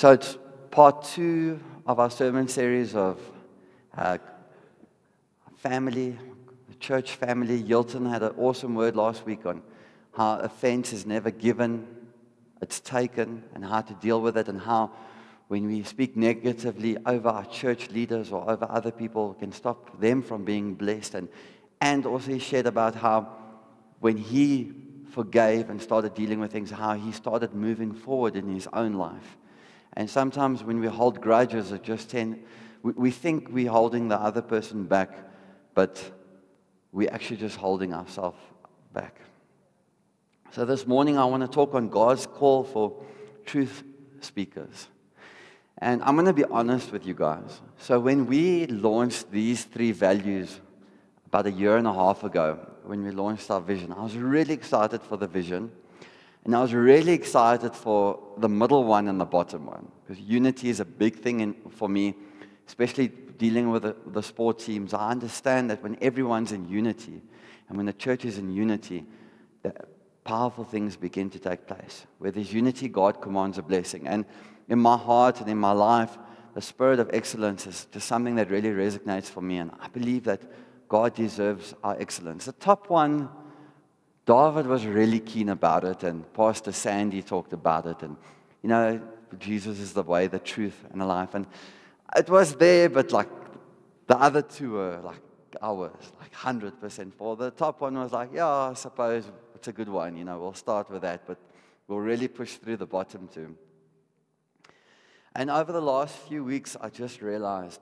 So it's part 2 of our sermon series of family, the church family. Yilton had an awesome word last week on how offense is never given, it's taken, and how to deal with it, and how when we speak negatively over our church leaders or over other people, it can stop them from being blessed. And also he shared about how when he forgave and started dealing with things, how he started moving forward in his own life. And sometimes when we hold grudges, we think we're holding the other person back, but we're actually just holding ourselves back. So this morning I want to talk on God's call for truth speakers. And I'm going to be honest with you guys. So when we launched these 3 values about a year and a half ago, when we launched our vision, I was really excited for the vision. And I was really excited for the middle one and the bottom one, because unity is a big thing for me, especially dealing with the sport teams. I understand that when everyone's in unity, and when the church is in unity, that powerful things begin to take place. Where there's unity, God commands a blessing. And in my heart and in my life, the spirit of excellence is just something that really resonates for me, and I believe that God deserves our excellence. The top one, David was really keen about it, and Pastor Sandy talked about it, and Jesus is the way, the truth, and the life. And it was there, but like the other 2 were like ours, like 100% for. The top one was like, yeah, I suppose it's a good one, we'll start with that, but we'll really push through the bottom 2. And over the last few weeks, I just realized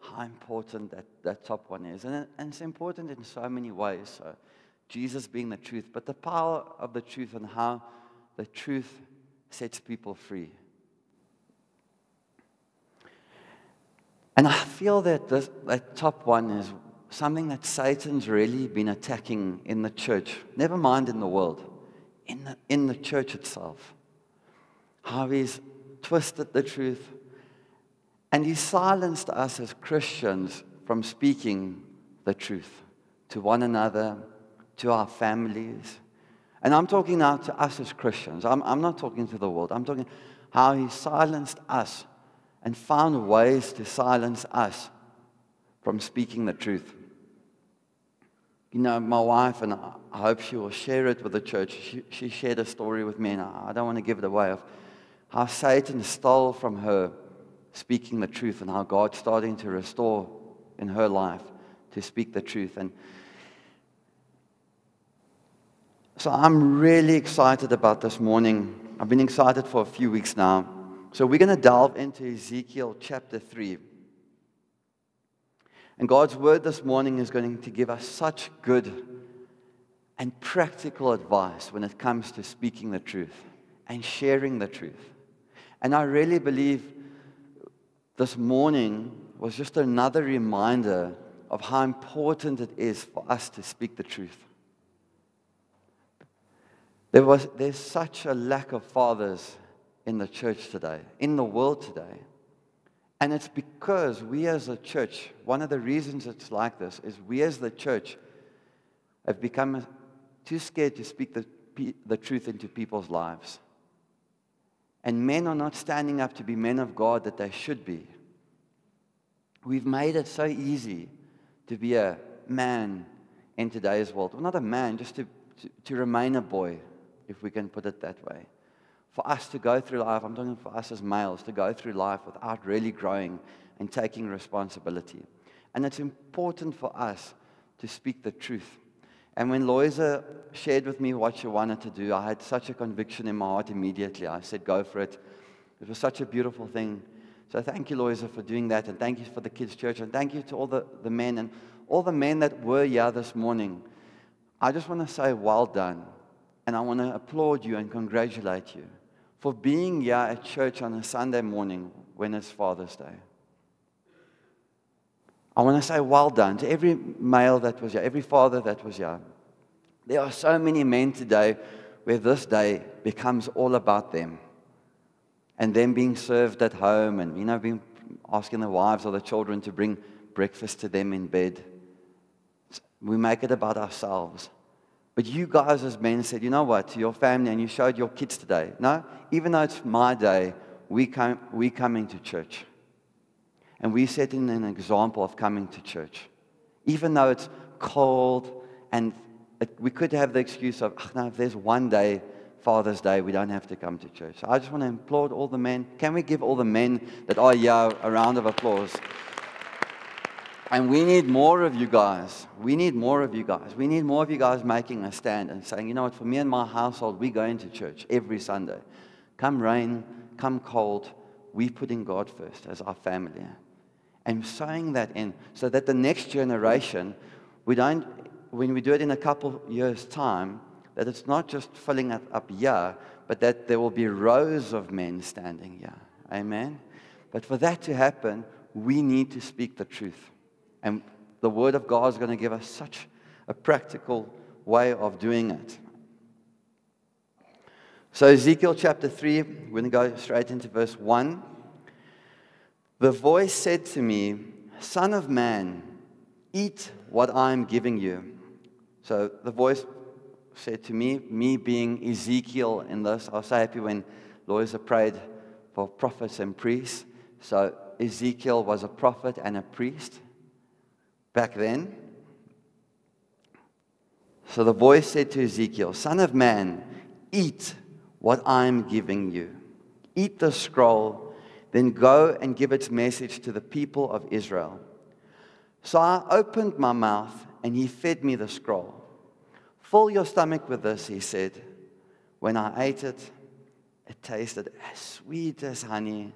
how important that top one is. And it's important in so many ways. So Jesus being the truth, but the power of the truth and how the truth sets people free. And I feel that that top one is something that Satan's really been attacking in the church, never mind in the world, in the church itself. How he's twisted the truth, and he silenced us as Christians from speaking the truth to one another, to our families. And I'm talking now to us as Christians. I'm not talking to the world. I'm talking how he silenced us and found ways to silence us from speaking the truth. My wife, and I hope she will share it with the church, she shared a story with me, and I don't want to give it away, of how Satan stole from her speaking the truth, and how God's starting to restore in her life to speak the truth. And so I'm really excited about this morning. I've been excited for a few weeks now. So we're going to delve into Ezekiel chapter 3. And God's word this morning is going to give us such good and practical advice when it comes to speaking the truth and sharing the truth. And I really believe this morning was just another reminder of how important it is for us to speak the truth. There's such a lack of fathers in the church today, in the world today. And it's because we as a church, one of the reasons it's like this is we as the church have become too scared to speak the truth into people's lives. And men are not standing up to be men of God that they should be. We've made it so easy to be a man in today's world. Well, not a man, just to remain a boy, if we can put it that way. For us to go through life, I'm talking for us as males, to go through life without really growing and taking responsibility. And it's important for us to speak the truth. And when Loisa shared with me what she wanted to do, I had such a conviction in my heart immediately. I said, go for it. It was such a beautiful thing. So thank you, Loisa, for doing that. And thank you for the kids' church. And thank you to all the men and all the men that were here this morning. I just want to say well done. And I want to applaud you and congratulate you for being here at church on a Sunday morning when it's Father's Day. I want to say well done to every male that was here, every father that was here. There are so many men today where this day becomes all about them and them being served at home and, being asking the wives or the children to bring breakfast to them in bed. We make it about ourselves. But you guys as men said, you know what, to your family, and you showed your kids today. No, even though it's my day, we coming to church. And we setting an example of coming to church. Even though it's cold, and we could have the excuse of, no, if there's one day, Father's Day, we don't have to come to church. So I just want to applaud all the men. Can we give all the men that are here a round of applause? And we need more of you guys. We need more of you guys. We need more of you guys making a stand and saying, you know what, for me and my household, we go into church every Sunday. Come rain, come cold, we putting God first as our family. And sowing that in so that the next generation, when we do it in a couple years' time, that it's not just filling it up here, but that there will be rows of men standing here. Amen? But for that to happen, we need to speak the truth. And the Word of God is going to give us such a practical way of doing it. So Ezekiel chapter 3, we're going to go straight into verse 1. The voice said to me, Son of man, eat what I am giving you. So the voice said to me being Ezekiel in this, I was so happy when Loisa prayed for prophets and priests. So Ezekiel was a prophet and a priest back then. So the voice said to Ezekiel, Son of man, eat what I am giving you. Eat the scroll, then go and give its message to the people of Israel. So I opened my mouth, and he fed me the scroll. Fill your stomach with this, he said. When I ate it, it tasted as sweet as honey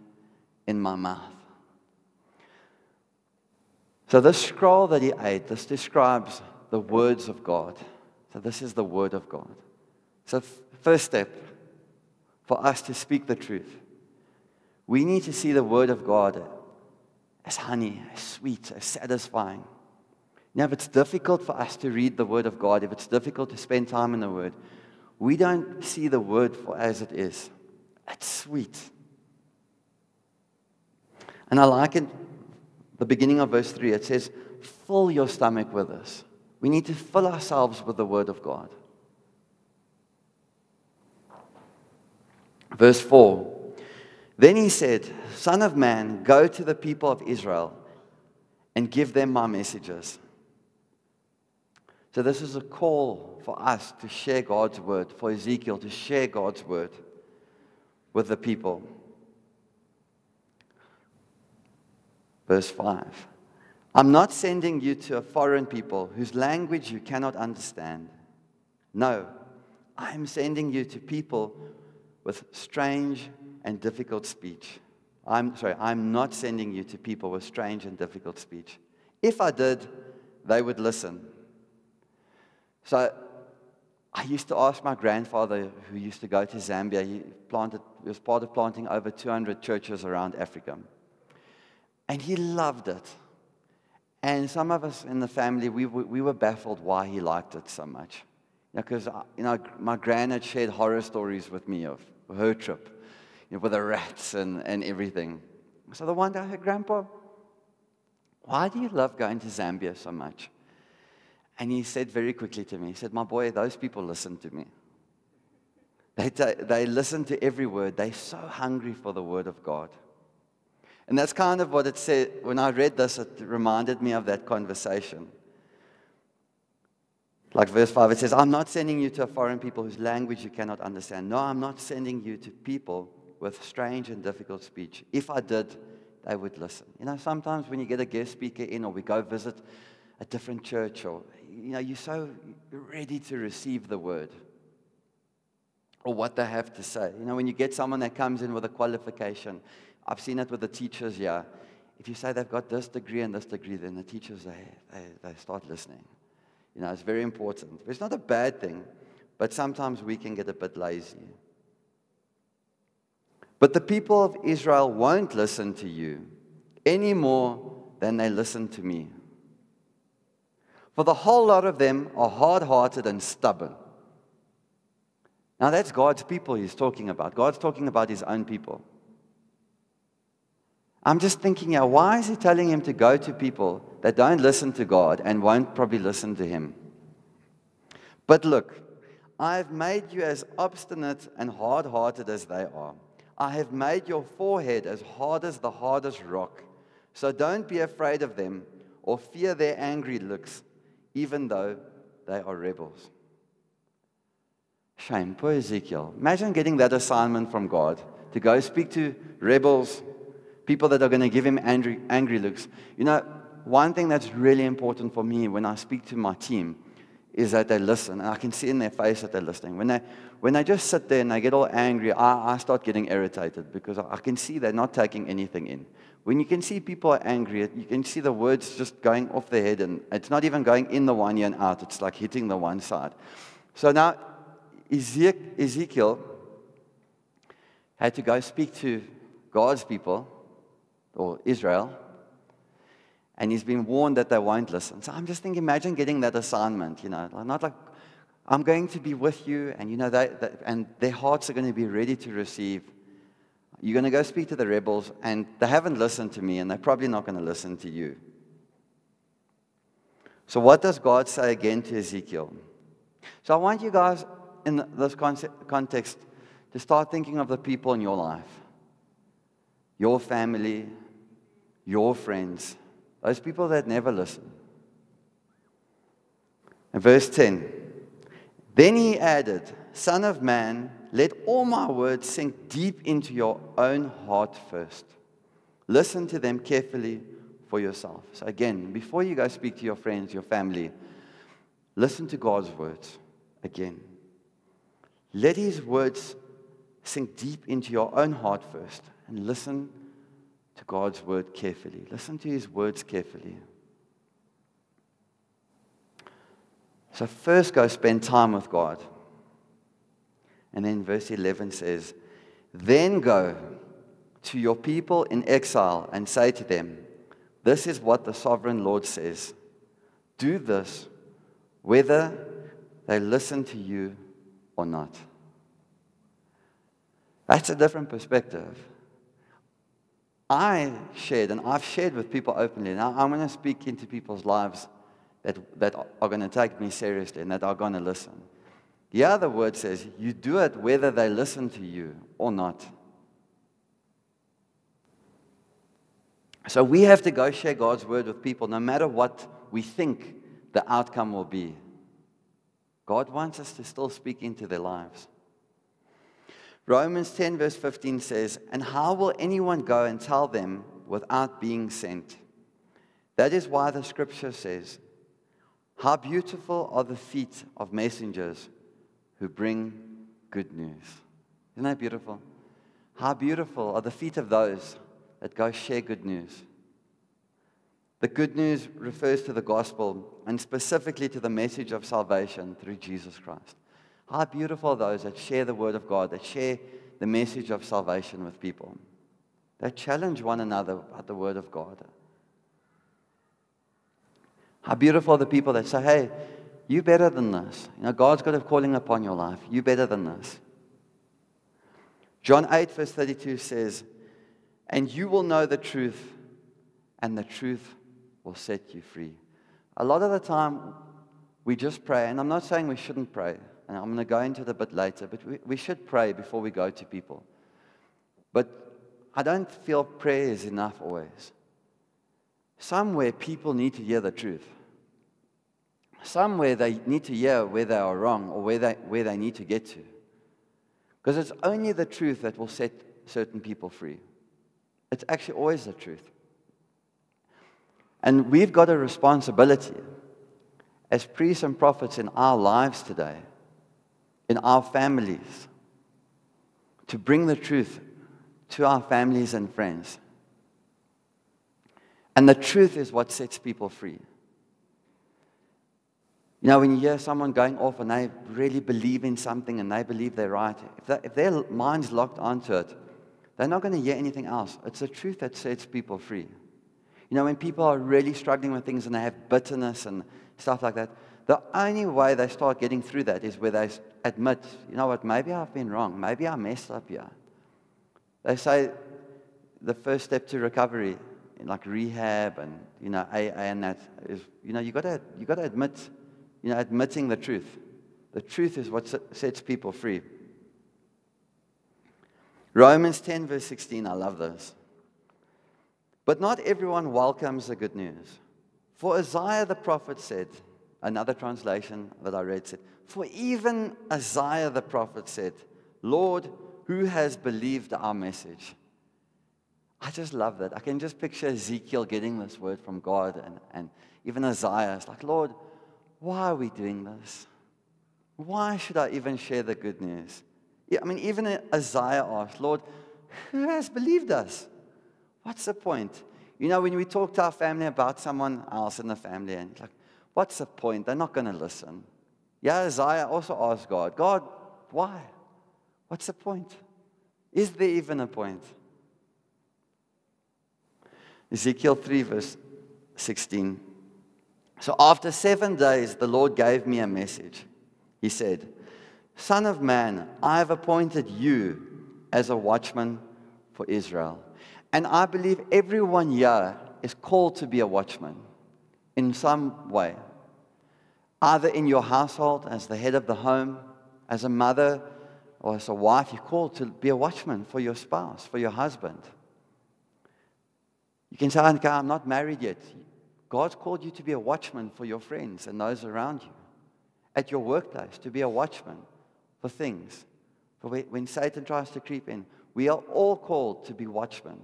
in my mouth. So this scroll that he ate, this describes the words of God. So this is the Word of God. So first step, for us to speak the truth, we need to see the Word of God as honey, as sweet, as satisfying. Now, if it's difficult for us to read the Word of God, if it's difficult to spend time in the Word, we don't see the Word for as it is. It's sweet. And I like it, the beginning of verse 3, it says, fill your stomach with this. We need to fill ourselves with the Word of God. Verse 4, then he said, Son of man, go to the people of Israel and give them my messages. So this is a call for us to share God's word, for Ezekiel to share God's word with the people. Verse 5. I'm not sending you to a foreign people whose language you cannot understand. No, I'm sending you to people with strange and difficult speech. I'm not sending you to people with strange and difficult speech. If I did, they would listen. So I used to ask my grandfather, who used to go to Zambia. He was part of planting over 200 churches around Africa. And he loved it. And some of us in the family, we were baffled why he liked it so much. Because my gran had shared horror stories with me of her trip, with the rats and everything. So the one day I said, Grandpa, why do you love going to Zambia so much? And he said very quickly to me, he said, my boy, those people listen to me. They listen to every word. They're so hungry for the Word of God. And that's kind of what it said. When I read this, it reminded me of that conversation. Like verse 5, it says, I'm not sending you to a foreign people whose language you cannot understand. No, I'm not sending you to people with strange and difficult speech. If I did, they would listen. Sometimes when you get a guest speaker in, or we go visit a different church, or you're so ready to receive the word or what they have to say. When you get someone that comes in with a qualification, I've seen it with the teachers here. If you say they've got this degree and this degree, then the teachers, they start listening. It's very important. It's not a bad thing, but sometimes we can get a bit lazy. But the people of Israel won't listen to you any more than they listen to me. For the whole lot of them are hard-hearted and stubborn. Now that's God's people he's talking about. God's talking about his own people. I'm just thinking, why is he telling him to go to people that don't listen to God and won't probably listen to him? But look, I've made you as obstinate and hard-hearted as they are. I have made your forehead as hard as the hardest rock. So don't be afraid of them or fear their angry looks, even though they are rebels. Shame, poor Ezekiel. Imagine getting that assignment from God to go speak to rebels, people that are going to give him angry looks. You know, one thing that's really important for me when I speak to my team is that they listen. And I can see in their face that they're listening. When they just sit there and they get all angry, I start getting irritated because I can see they're not taking anything in. When you can see people are angry, you can see the words just going off their head, and it's not even going in the one ear and out. It's like hitting the one side. So now Ezekiel had to go speak to God's people, or Israel, and he's been warned that they won't listen. So I'm just thinking, imagine getting that assignment, not like, I'm going to be with you, and and their hearts are going to be ready to receive. You're going to go speak to the rebels, and they haven't listened to me, and they're probably not going to listen to you. So what does God say again to Ezekiel? So I want you guys, in this context, to start thinking of the people in your life, your family, your friends, those people that never listen. And verse 10, then he added, Son of man, let all my words sink deep into your own heart first. Listen to them carefully for yourself. So again, before you go speak to your friends, your family, listen to God's words again. Let his words sink deep into your own heart first, and listen to God's word carefully. Listen to his words carefully. So first go spend time with God. And then verse 11 says, then go to your people in exile and say to them, this is what the sovereign Lord says. Do this whether they listen to you or not. That's a different perspective. I've shared with people openly. Now I'm going to speak into people's lives that are going to take me seriously and that are going to listen. The other word says, you do it whether they listen to you or not. So we have to go share God's word with people no matter what we think the outcome will be. God wants us to still speak into their lives. Romans 10 verse 15 says, and how will anyone go and tell them without being sent? That is why the scripture says, how beautiful are the feet of messengers who bring good news. Isn't that beautiful? How beautiful are the feet of those that go share good news. The good news refers to the gospel and specifically to the message of salvation through Jesus Christ. How beautiful are those that share the word of God, that share the message of salvation with people, that challenge one another about the word of God. How beautiful are the people that say, hey, you're better than this. God's got a calling upon your life. You're better than this. John 8 verse 32 says, and you will know the truth, and the truth will set you free. A lot of the time, we just pray, and I'm not saying we shouldn't pray, and I'm going to go into it a bit later, but we should pray before we go to people. But I don't feel prayer is enough always. Somewhere people need to hear the truth. Somewhere they need to hear where they are wrong or where they need to get to. Because it's only the truth that will set certain people free. It's actually always the truth. And we've got a responsibility as priests and prophets in our lives today, in our families, to bring the truth to our families and friends. And the truth is what sets people free. When you hear someone going off and they really believe in something and they believe they're right, if their mind's locked onto it, they're not going to hear anything else. It's the truth that sets people free. When people are really struggling with things and they have bitterness and stuff like that, the only way they start getting through that is where they admit, you know what, maybe I've been wrong. Maybe I messed up here. They say the first step to recovery, like rehab and, AA and that, is, you got to admit, admitting the truth. The truth is what sets people free. Romans 10 verse 16, I love this. But not everyone welcomes the good news. For Isaiah the prophet said, another translation that I read said, for even Isaiah the prophet said, Lord, who has believed our message? I just love that. I can just picture Ezekiel getting this word from God, and even Isaiah is like, Lord, why are we doing this? Why should I even share the good news? Yeah, I mean, even Isaiah asked, Lord, who has believed us? What's the point? You know, when we talk to our family about someone else in the family, and it's like, what's the point? They're not going to listen. Yeah, Isaiah also asked God, God, why? What's the point? Is there even a point? Ezekiel 3 verse 16. So after 7 days, the Lord gave me a message. He said, Son of man, I have appointed you as a watchman for Israel. And I believe everyone here is called to be a watchman in some way. Either in your household, as the head of the home, as a mother, or as a wife, you're called to be a watchman for your spouse, for your husband. You can say, okay, I'm not married yet. God's called you to be a watchman for your friends and those around you. At your workplace, to be a watchman for things. For when Satan tries to creep in, we are all called to be watchmen.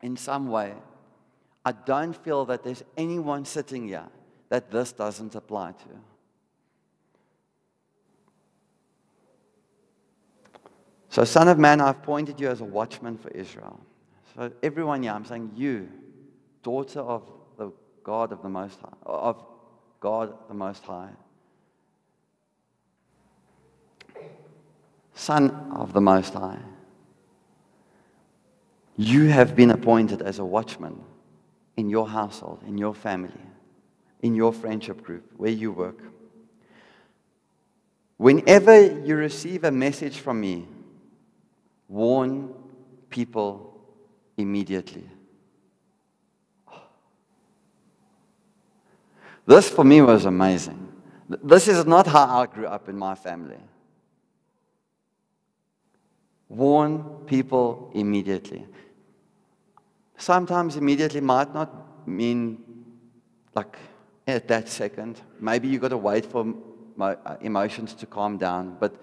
In some way, I don't feel that there's anyone sitting here that this doesn't apply to. So, Son of Man, I've appointed you as a watchman for Israel. So everyone here, I'm saying you, daughter of the God of the Most High, of God the Most High, Son of the Most High, you have been appointed as a watchman in your household, in your family, in your friendship group, where you work. Whenever you receive a message from me, warn people immediately. This for me was amazing. This is not how I grew up in my family. Warn people immediately. Sometimes immediately might not mean like at that second. Maybe you got to wait for emotions to calm down. But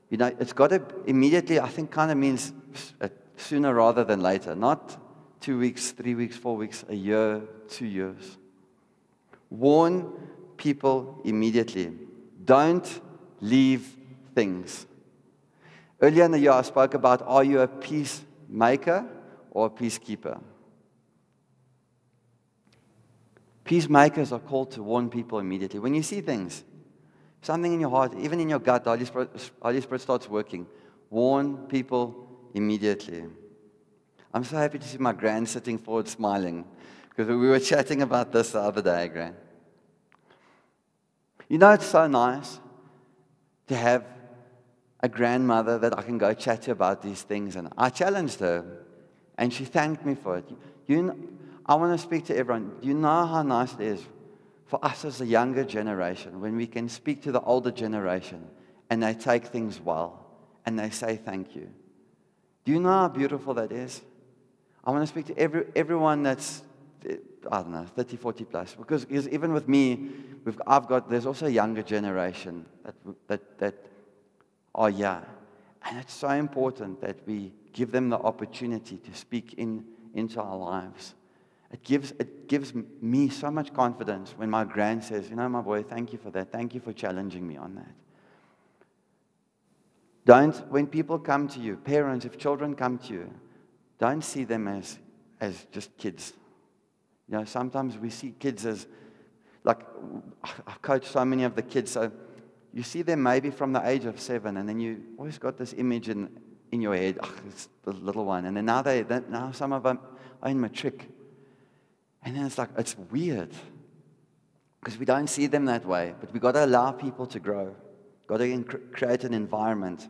you know, it's got to immediately, I think, kind of means sooner rather than later. Not 2 weeks, 3 weeks, 4 weeks, a year, 2 years. Warn people immediately. Don't leave things. Earlier in the year, I spoke about, are you a peacemaker or a peacekeeper? Peacemakers are called to warn people immediately. When you see things, something in your heart, even in your gut, the Holy Spirit starts working. Warn people immediately. I'm so happy to see my grand sitting forward smiling, because we were chatting about this the other day, Gran. You know, it's so nice to have a grandmother that I can go chat to about these things. And I challenged her, and she thanked me for it. I want to speak to everyone. Do you know how nice it is for us as a younger generation when we can speak to the older generation and they take things well and they say thank you? Do you know how beautiful that is? I want to speak to everyone that's, I don't know, 30, 40 plus. Because even with me, there's also a younger generation that are young. And it's so important that we give them the opportunity to speak into our lives. It gives me so much confidence when my grand says, you know, my boy, thank you for that. Thank you for challenging me on that. When people come to you, parents, if children come to you, don't see them as just kids. You know, sometimes we see kids as, like, I've coached so many of the kids, so you see them maybe from the age of 7, and then you always got this image in your head, it's the little one, and then now some of them are in matric. And then it's like, it's weird, because we don't see them that way, but we've got to allow people to grow. Got to create an environment.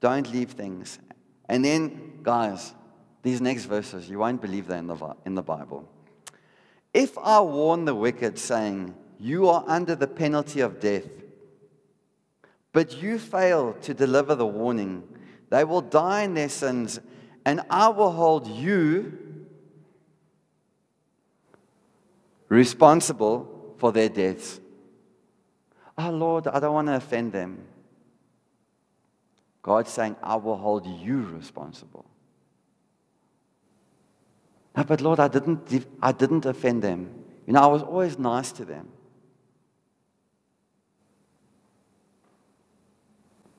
Don't leave things. And then, guys, these next verses, you won't believe they're in the Bible. If I warn the wicked, saying, you are under the penalty of death, but you fail to deliver the warning, They will die in their sins, and I will hold you responsible for their deaths. Oh, Lord, I don't want to offend them. God's saying, I will hold you responsible. No, but Lord, I didn't offend them. You know, I was always nice to them.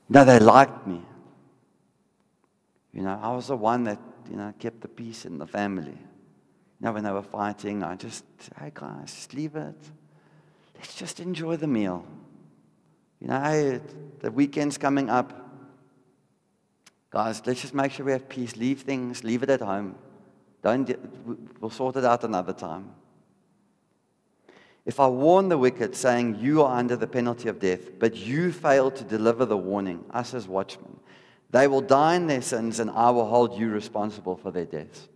No, they liked me. You know, I was the one that, kept the peace in the family. You know, when they were fighting, I just, hey guys, just leave it. Let's just enjoy the meal. You know, hey, the weekend's coming up. Guys, let's just make sure we have peace. Leave it at home. We'll sort it out another time. If I warn the wicked, saying, you are under the penalty of death, but you fail to deliver the warning, us as watchmen, they will die in their sins, and I will hold you responsible for their deaths.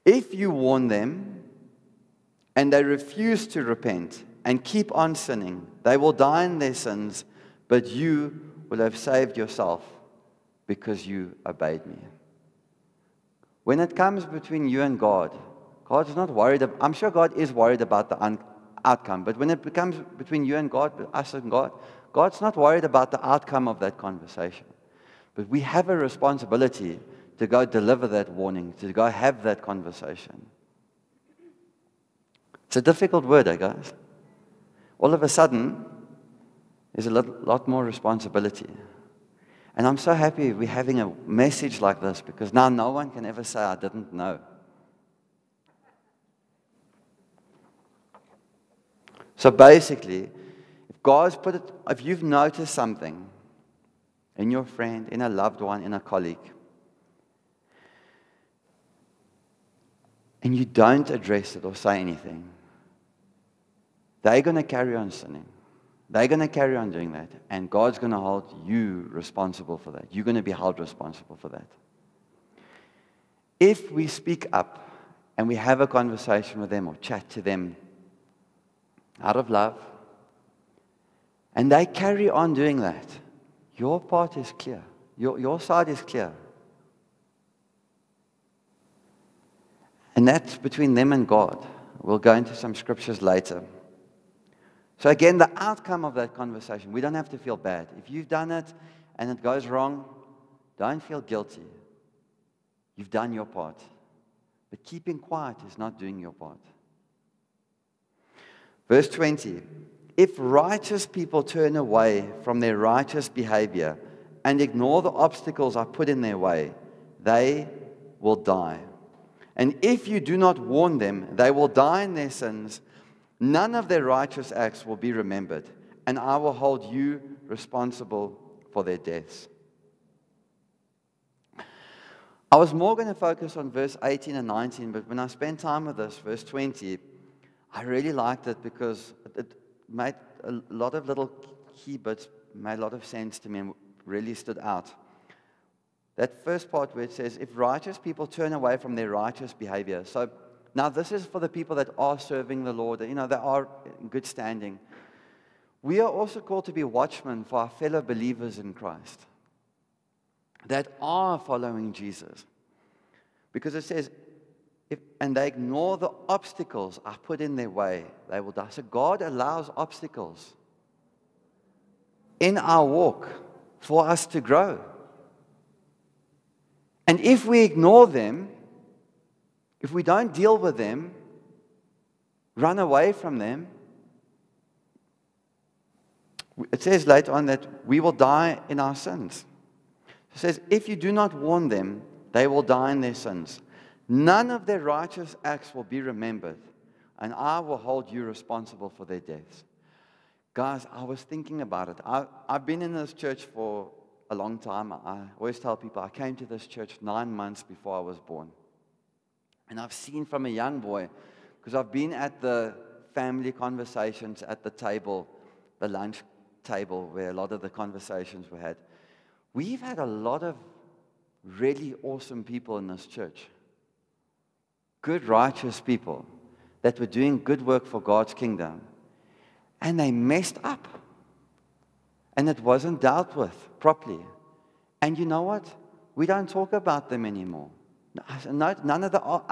If you warn them, and they refuse to repent, and keep on sinning, they will die in their sins, but you will have saved yourself, because you obeyed me. When it comes between you and God, God's not worried. I'm sure God is worried about the outcome, but when it becomes between you and God, us and God, God's not worried about the outcome of that conversation. But we have a responsibility to go deliver that warning, to go have that conversation. It's a difficult word, guys. All of a sudden, there's a lot more responsibility. And I'm so happy we're having a message like this, because now no one can ever say, I didn't know. So basically, if you've noticed something in your friend, in a loved one, in a colleague, and you don't address it or say anything, they're going to carry on sinning. They're going to carry on doing that, and God's going to hold you responsible for that. You're going to be held responsible for that. If we speak up and we have a conversation with them or chat to them out of love, and they carry on doing that, your part is clear. Your side is clear. And that's between them and God. We'll go into some scriptures later. So again, the outcome of that conversation, we don't have to feel bad. If you've done it and it goes wrong, don't feel guilty. You've done your part. But keeping quiet is not doing your part. Verse 20, if righteous people turn away from their righteous behavior and ignore the obstacles I put in their way, they will die. And if you do not warn them, they will die in their sins. None of their righteous acts will be remembered, and I will hold you responsible for their deaths. I was more going to focus on verse 18 and 19, but when I spent time with this, verse 20, I really liked it because it made a lot of little key bits, made a lot of sense to me and really stood out. That first part where it says, if righteous people turn away from their righteous behavior. So now this is for the people that are serving the Lord, they are in good standing. We are also called to be watchmen for our fellow believers in Christ that are following Jesus. Because it says, and they ignore the obstacles I put in their way, they will die. So God allows obstacles in our walk for us to grow. And if we ignore them, if we don't deal with them, run away from them, it says later on that we will die in our sins. It says, if you do not warn them, they will die in their sins. None of their righteous acts will be remembered, and I will hold you responsible for their deaths. Guys, I was thinking about it. I've been in this church for a long time. I always tell people I came to this church 9 months before I was born. And I've seen from a young boy, because I've been at the family conversations at the table, the lunch table where a lot of the conversations were had. We've had a lot of really awesome people in this church. Good, righteous people that were doing good work for God's kingdom. And they messed up. And it wasn't dealt with properly. And you know what? We don't talk about them anymore. None of the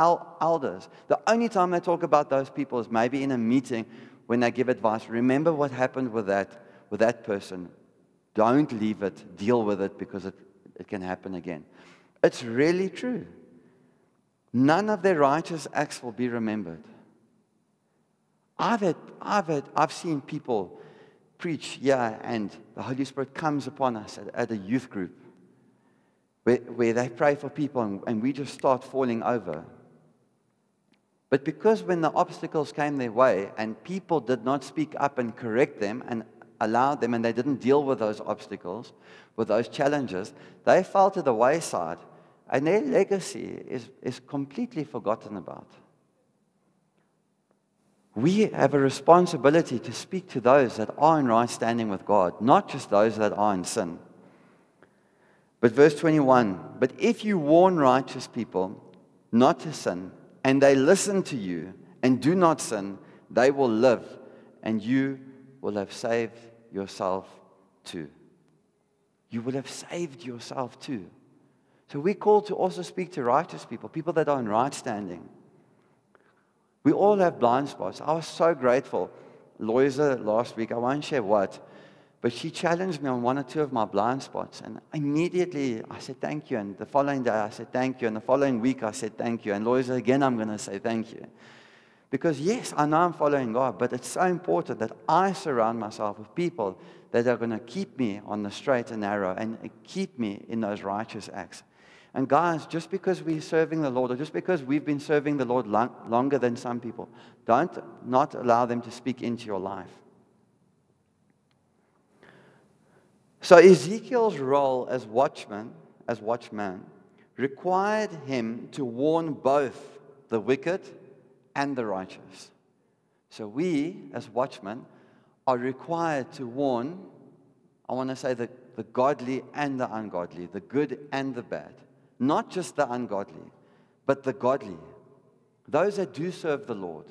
elders. The only time they talk about those people is maybe in a meeting when they give advice. Remember what happened with that person. Don't leave it. Deal with it, because it can happen again. It's really true. None of their righteous acts will be remembered. I've seen people preach, and the Holy Spirit comes upon us at a youth group where they pray for people and we just start falling over. But because when the obstacles came their way and people did not speak up and correct them and allow them, and they didn't deal with those obstacles, with those challenges, they fell to the wayside, and their legacy is completely forgotten about. We have a responsibility to speak to those that are in right standing with God, not just those that are in sin. But verse 21, but if you warn righteous people not to sin, and they listen to you and do not sin, they will live, and you will have saved yourself too. You will have saved yourself too. So we're called to also speak to righteous people, people that are in right standing. We all have blind spots. I was so grateful. Loisa last week, I won't share what, but she challenged me on one or two of my blind spots. And immediately I said thank you. And the following day I said thank you. And the following week I said thank you. And Loisa, again, I'm going to say thank you. Because yes, I know I'm following God, but it's so important that I surround myself with people that are going to keep me on the straight and narrow and keep me in those righteous acts. And guys, just because we're serving the Lord, or just because we've been serving the Lord longer than some people, don't not allow them to speak into your life. So Ezekiel's role as watchman, required him to warn both the wicked and the righteous. So we, as watchmen, are required to warn, I want to say the godly and the ungodly, the good and the bad. Not just the ungodly, but the godly. Those that do serve the Lord.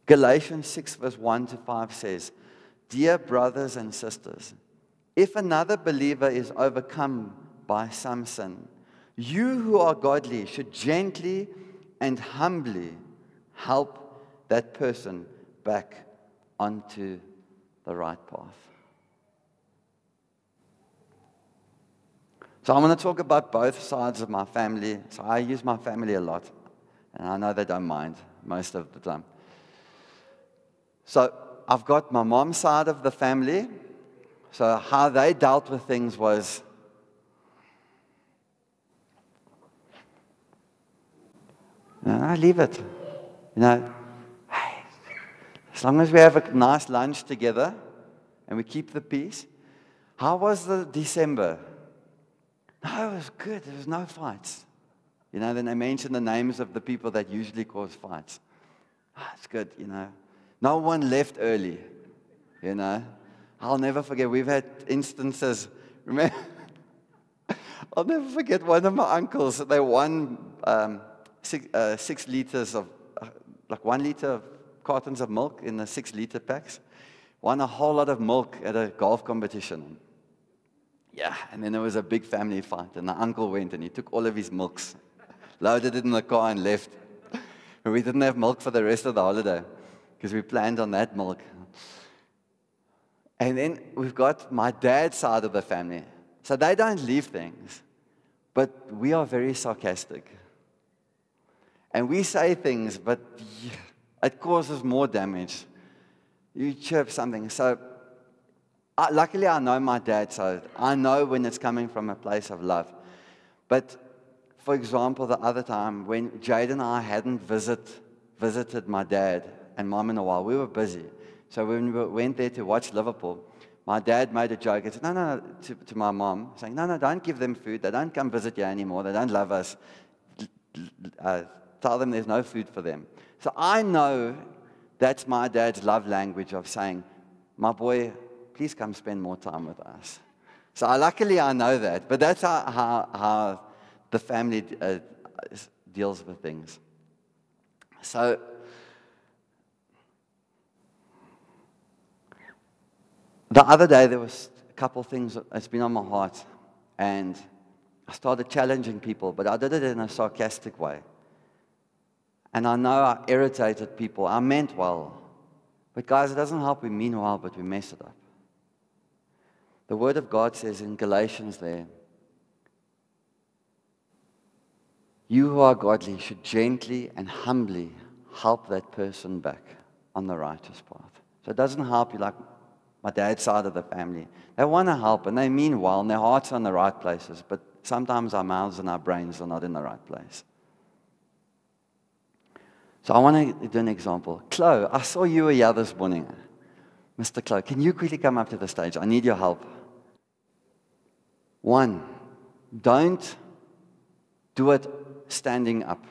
Galatians 6 verse 1 to 5 says, dear brothers and sisters, if another believer is overcome by some sin, you who are godly should gently and humbly help that person back onto the right path. So I'm going to talk about both sides of my family. So I use my family a lot. And I know they don't mind most of the time. So I've got my mom's side of the family. So how they dealt with things was, I leave it. Hey, as long as we have a nice lunch together and we keep the peace. How was the December? No, it was good. There was no fights. Then they mention the names of the people that usually cause fights. It's good, No one left early, I'll never forget. We've had instances, remember? I'll never forget one of my uncles. They won 6 liters of, 1 liter of cartons of milk in the 6-liter packs. Won a whole lot of milk at a golf competition. Yeah, and then there was a big family fight, and the uncle went and he took all of his milks, loaded it in the car and left. And we didn't have milk for the rest of the holiday because we planned on that milk. And then we've got my dad's side of the family. So they don't leave things, but we are very sarcastic. And we say things, but it causes more damage. You chirp something. So luckily, I know my dad, so I know when it's coming from a place of love. But, for example, the other time when Jade and I hadn't visited my dad and mom in a while, we were busy. So when we went there to watch Liverpool, my dad made a joke. He said, no, to my mom, saying, no, don't give them food. They don't come visit you anymore. They don't love us. Tell them there's no food for them. So I know that's my dad's love language of saying, my boy, please come spend more time with us. So luckily I know that, but that's how the family deals with things. So the other day there was a couple things that's been on my heart. And I started challenging people, but I did it in a sarcastic way. And I know I irritated people. I meant well. But guys, it doesn't help we mean well, but we mess it up. The Word of God says in Galatians there, you who are godly should gently and humbly help that person back on the righteous path. So it doesn't help you like my dad's side of the family. They want to help and they mean well and their hearts are in the right places, but sometimes our mouths and our brains are not in the right place. So I want to do an example. Chloe, I saw you were here this morning. Mr. Chloe, can you quickly come up to the stage? I need your help. 1, don't do it standing up.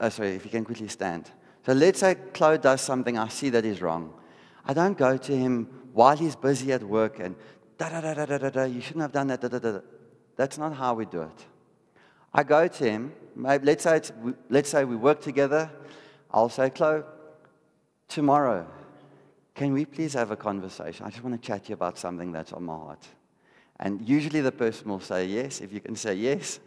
Sorry, if you can quickly stand. So let's say Chloe does something I see that is wrong. I don't go to him while he's busy at work and da-da-da-da-da-da, you shouldn't have done that, da-da-da. That's not how we do it. I go to him, let's say we work together. I'll say, Chloe, tomorrow, can we please have a conversation? I just want to chat to you about something that's on my heart. And usually the person will say yes. If you can say yes,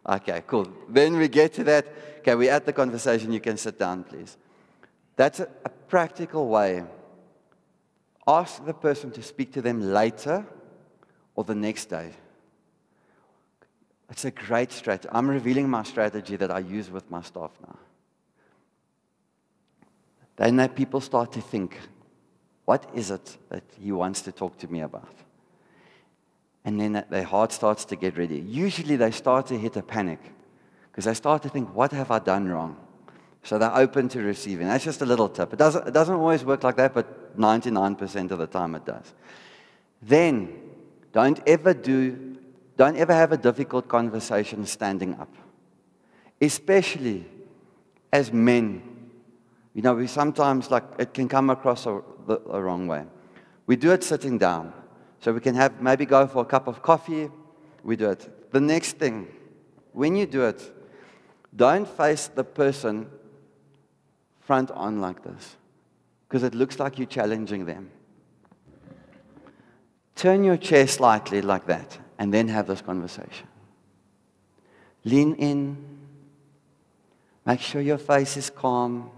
okay, cool. Then we get to that. Okay, we're at the conversation. You can sit down, please. That's a practical way. Ask the person to speak to them later or the next day. It's a great strategy. I'm revealing my strategy that I use with my staff now. Then people start to think, what is it that he wants to talk to me about? And then their heart starts to get ready. Usually they start to hit a panic because they start to think, what have I done wrong? So they're open to receiving. That's just a little tip. It doesn't always work like that, but 99% of the time it does. Then, don't ever have a difficult conversation standing up. Especially as men. You know, we sometimes, it can come across the wrong way. We do it sitting down. So we can maybe go for a cup of coffee. We do it. The next thing, when you do it, don't face the person front on like this, because it looks like you're challenging them. Turn your chair slightly like that, and then have this conversation. Lean in. Make sure your face is calm.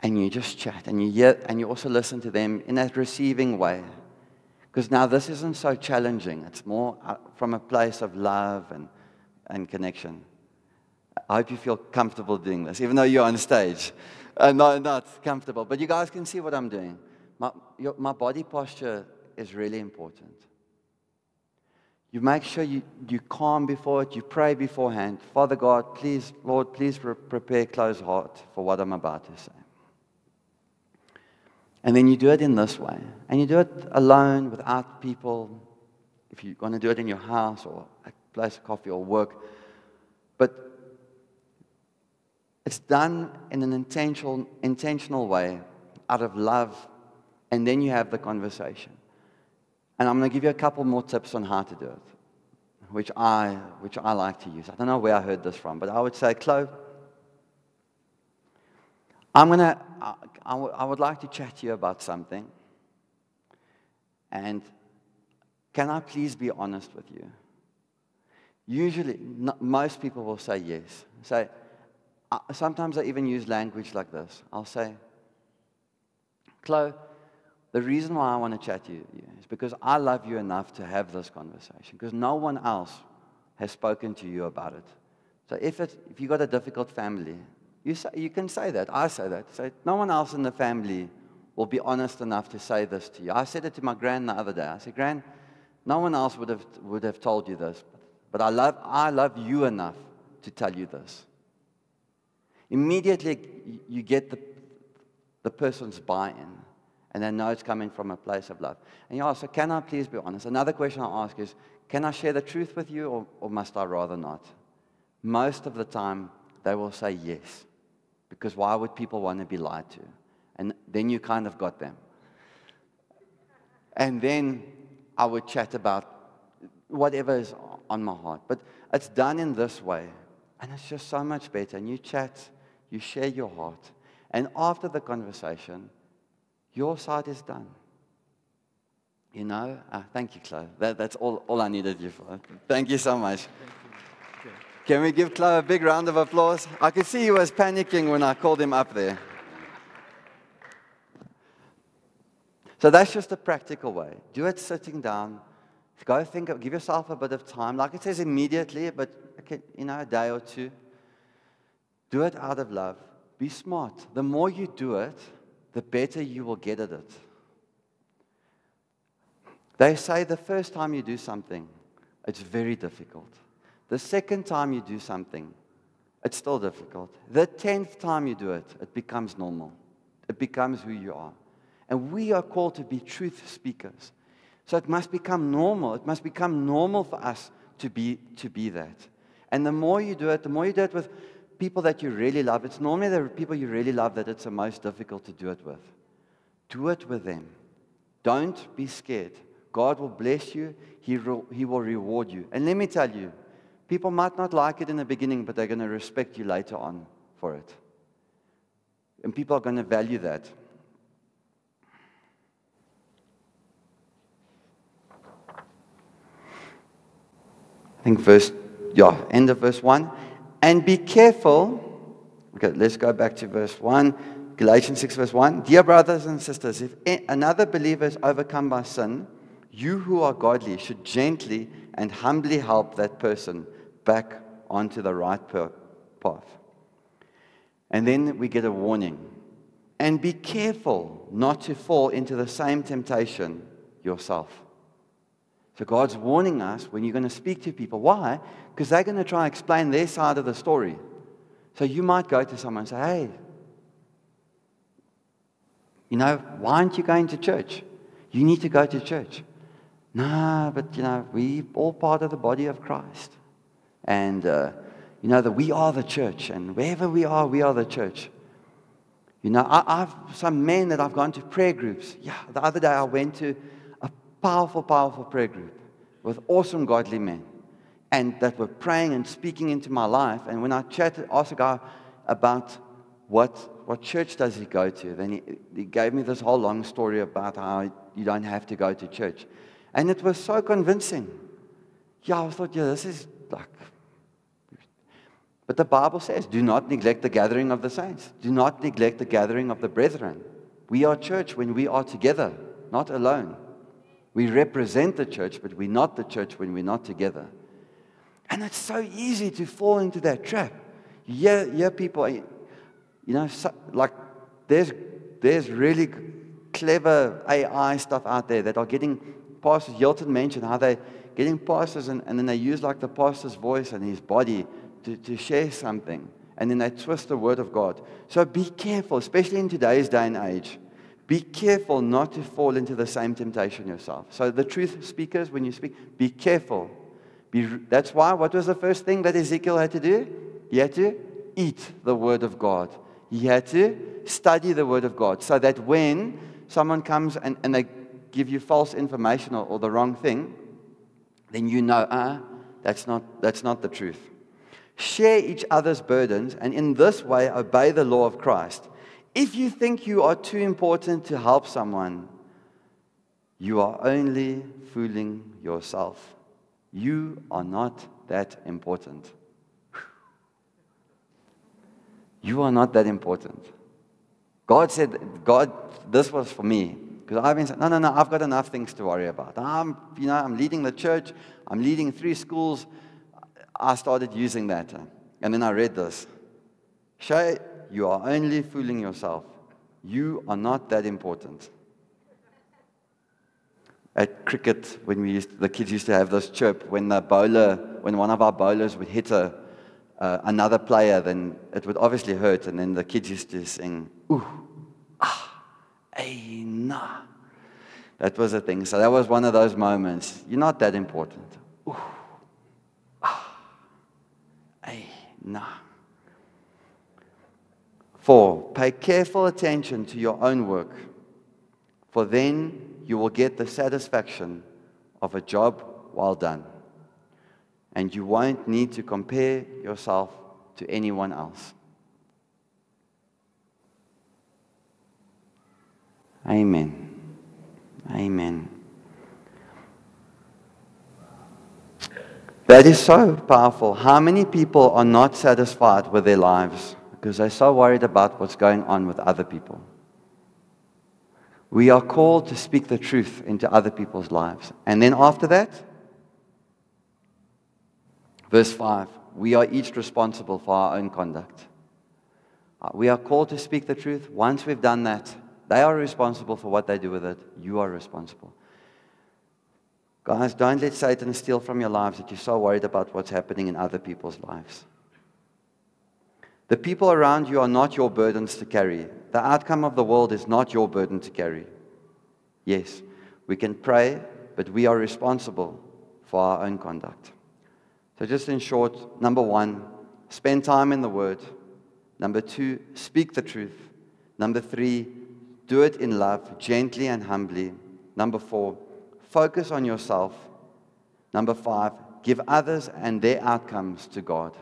And you just chat, and you hear, and you also listen to them in a receiving way. Because now this isn't so challenging. It's more from a place of love and connection. I hope you feel comfortable doing this, even though you're on stage. Not comfortable, but you guys can see what I'm doing. My body posture is really important. You make sure you calm before it, you pray beforehand. Father God, please, Lord, please prepare Chloe's heart for what I'm about to say. And then you do it in this way. And you do it alone, without people. If you're going to do it in your house or a place of coffee or work. But it's done in an intentional way, out of love. And then you have the conversation. And I'm going to give you a couple more tips on how to do it, which I like to use. I don't know where I heard this from, but I would say, Chloe, I would like to chat to you about something. And can I please be honest with you? Usually, most people will say yes. Sometimes I even use language like this. I'll say, Chloe, the reason why I want to chat to you is because I love you enough to have this conversation, because no one else has spoken to you about it. So if you've got a difficult family, you can say that. I say that. Say, no one else in the family will be honest enough to say this to you. I said it to my gran the other day. I said, Gran, no one else would have told you this, but I love you enough to tell you this. Immediately, you get the person's buy-in, and they know it's coming from a place of love. And you ask, so can I please be honest? Another question I ask is, can I share the truth with you, or must I rather not? Most of the time, they will say yes. Because why would people want to be lied to? And then you kind of got them. And then I would chat about whatever is on my heart. But it's done in this way. And it's just so much better. And you chat, you share your heart. And after the conversation, your side is done. You know, thank you, Chloe. That's all I needed you for. Thank you so much. Okay. Can we give Chloe a big round of applause? I could see he was panicking when I called him up there. So that's just a practical way. Do it sitting down. Go give yourself a bit of time. Like it says immediately, but okay, a day or two. Do it out of love. Be smart. The more you do it, the better you will get at it. They say the first time you do something, it's very difficult. The second time you do something, it's still difficult. The 10th time you do it, it becomes normal. It becomes who you are. And we are called to be truth speakers. So it must become normal. It must become normal for us to be that. And the more you do it with people that you really love, it's normally the people you really love that it's the most difficult to do it with. Do it with them. Don't be scared. God will bless you. He will reward you. And let me tell you, people might not like it in the beginning, but they're going to respect you later on for it. And people are going to value that. I think end of verse 1. And be careful. Okay, let's go back to verse 1. Galatians 6 verse 1. Dear brothers and sisters, if another believer is overcome by sin, you who are godly should gently and humbly help that person back onto the right path. And then we get a warning. And be careful not to fall into the same temptation yourself. So God's warning us when you're going to speak to people. Why? Because they're going to try and explain their side of the story. So you might go to someone and say, hey, why aren't you going to church? You need to go to church. No, but, we all part of the body of Christ. And, that we are the church. And wherever we are the church. I've some men that I've gone to prayer groups. Yeah, the other day I went to a powerful, powerful prayer group with awesome godly men. And that were praying and speaking into my life. And when I asked a guy about what church does he go to, then he gave me this whole long story about how you don't have to go to church. And it was so convincing. Yeah, I thought, this is like... But the Bible says, do not neglect the gathering of the saints. Do not neglect the gathering of the brethren. We are church when we are together, not alone. We represent the church, but we're not the church when we're not together. And it's so easy to fall into that trap. You hear people, there's really clever AI stuff out there that are getting pastors. Hilton mentioned how they're getting pastors and then they use like the pastor's voice and his body to share something. And then they twist the word of God. So be careful, especially in today's day and age. Be careful not to fall into the same temptation yourself. So the truth speakers, when you speak, be careful. That's why, what was the first thing that Ezekiel had to do? He had to eat the word of God. He had to study the word of God. So that when someone comes and they give you false information or the wrong thing, then you know, that's not the truth. Share each other's burdens, and in this way obey the law of Christ. If you think you are too important to help someone, you are only fooling yourself. You are not that important. You are not that important. God said, this was for me. Because I've been saying, no, I've got enough things to worry about. I'm leading the church. I'm leading 3 schools. I started using that. And then I read this. Shay, you are only fooling yourself. You are not that important. At cricket, when the kids used to have this chirp, when one of our bowlers would hit another player, then it would obviously hurt, and then the kids used to sing, ooh, nah. That was a thing. So that was one of those moments. You're not that important. Ooh, nah. 4, pay careful attention to your own work, for then you will get the satisfaction of a job well done. And you won't need to compare yourself to anyone else. Amen. Amen. That is so powerful. How many people are not satisfied with their lives because they're so worried about what's going on with other people? We are called to speak the truth into other people's lives. And then after that, verse 5, we are each responsible for our own conduct. We are called to speak the truth. Once we've done that, they are responsible for what they do with it. You are responsible. Guys, don't let Satan steal from your lives that you're so worried about what's happening in other people's lives. The people around you are not your burdens to carry. The outcome of the world is not your burden to carry. Yes, we can pray, but we are responsible for our own conduct. So just in short, number 1, spend time in the Word. Number 2, speak the truth. Number 3, do it in love, gently and humbly. Number 4, focus on yourself. Number 5, give others and their outcomes to God.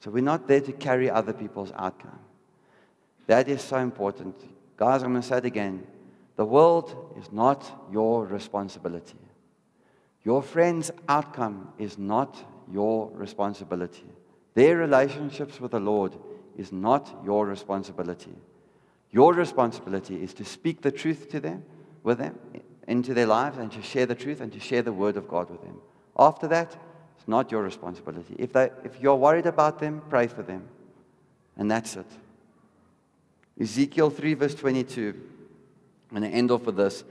So we're not there to carry other people's outcome. That is so important. Guys, I'm going to say it again. The world is not your responsibility. Your friend's outcome is not your responsibility. Their relationships with the Lord is not your responsibility. Your responsibility is to speak the truth to them, with them, into their lives, and to share the truth and to share the Word of God with them. After that, it's not your responsibility. If you're worried about them, pray for them. And that's it. Ezekiel 3 verse 22. I'm going to end off with this.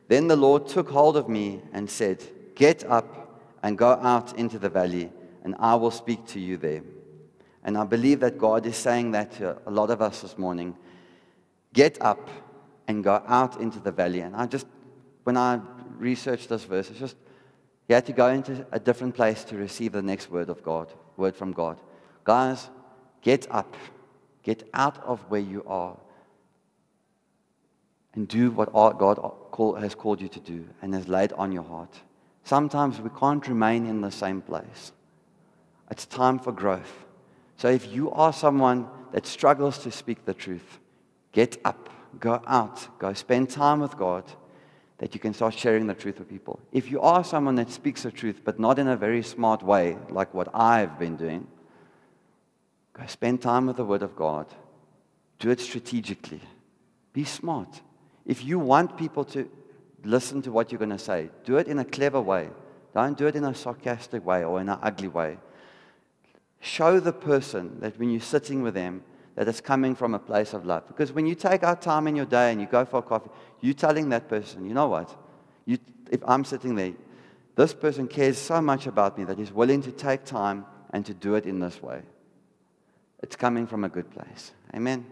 Then the Lord took hold of me and said, get up and go out into the valley, and I will speak to you there. And I believe that God is saying that to a lot of us this morning. Get up and go out into the valley. And when I researched this verse, it's just, you had to go into a different place to receive the next word from God. Guys, get up. Get out of where you are. And do what God has called you to do and has laid on your heart. Sometimes we can't remain in the same place. It's time for growth. So if you are someone that struggles to speak the truth, get up, go out, go spend time with God, that you can start sharing the truth with people. If you are someone that speaks the truth, but not in a very smart way, like what I've been doing, go spend time with the Word of God. Do it strategically. Be smart. If you want people to listen to what you're going to say, do it in a clever way. Don't do it in a sarcastic way or in an ugly way. Show the person that when you're sitting with them, that it's coming from a place of love. Because when you take out time in your day and you go for a coffee, you're telling that person, you know what? If I'm sitting there, this person cares so much about me that he's willing to take time and to do it in this way. It's coming from a good place. Amen.